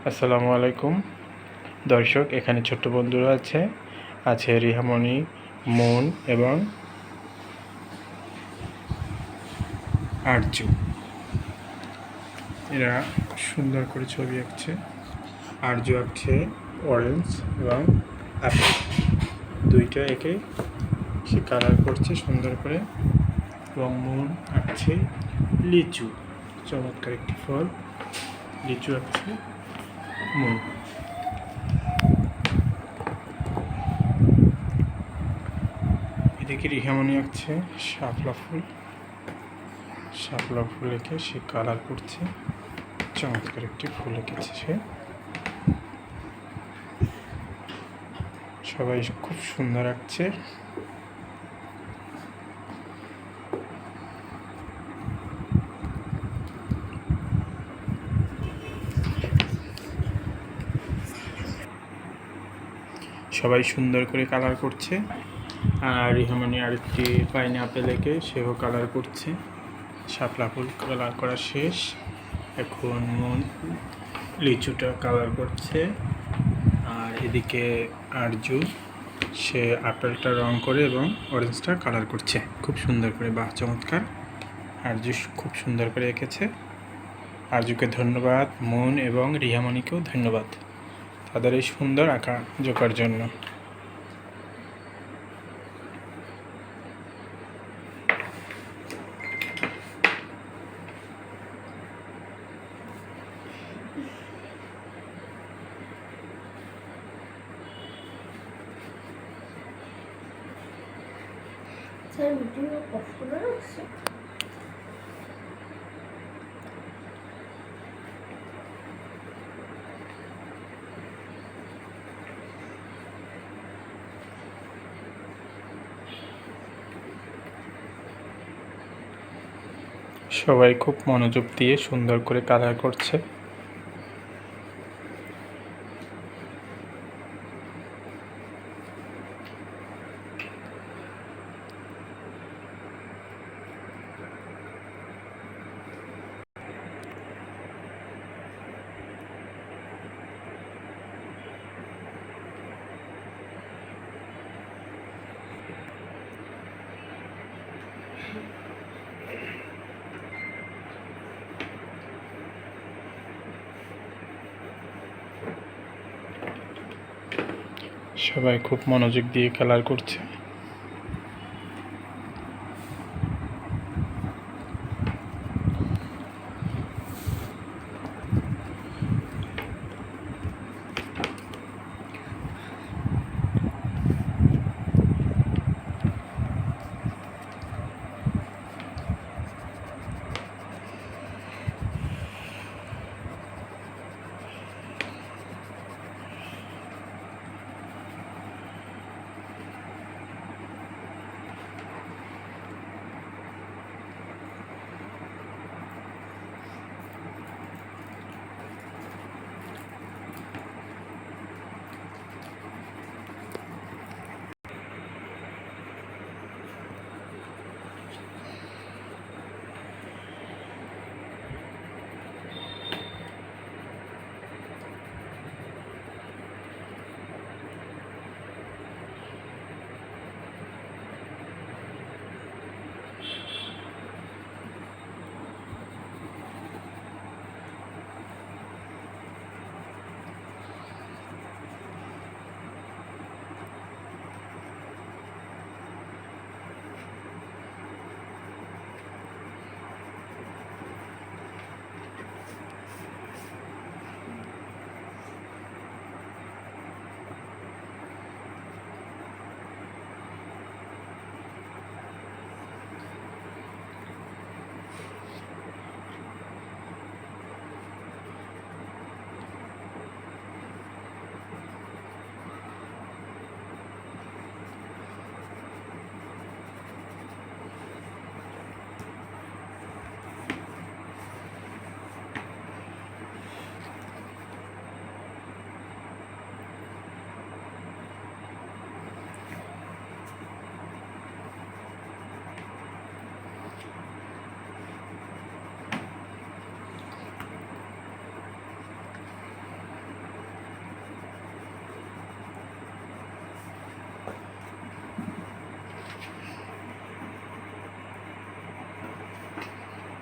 আসসালামু আলাইকুম দর্শক, এখানে ছোট্ট বন্ধুরা আছে রিহামণি, মন এবং আরজু। এরা সুন্দর করে ছবি আঁকছে। আরজু আঁকছে অরেঞ্জ এবং আপেল, দুইটা একে সে কালার করছে সুন্দর করে। এবং মন আঁকছে লিচু, চমৎকার একটি ফল। লিচু আঁকছে মন। এদিকে রিহামণি আঁকছে শাপলা ফুল। শাপলা ফুল এঁকে সে কালার করছে, চমৎকার একটি ফুল এঁকেছে সে। সবাই খুব সুন্দর আঁকছে। সবাই সুন্দর করে কালার করছে। আর রিহামণি আরেকটি পাইনঅ্যাপেল এঁকে সেও কালার করছে। শাপলা ফুল কালার করা শেষ, এখন মন লিচুটা কালার করছে। আর এদিকে আরজু সে আপেলটা রং করে এবং অরেঞ্জটা কালার করছে খুব সুন্দর করে। বাহ, চমৎকার! আরজু খুব সুন্দর করে এঁকেছে। আরজুকে ধন্যবাদ, মন এবং রিহামণিকেও ধন্যবাদ তাদের এই সুন্দর আঁকা জোকার জন্য। সবাই খুব মনোযোগ দিয়ে সুন্দর করে কালার করছে। সবাই খুব মনোযোগ দিয়ে কালার করছে।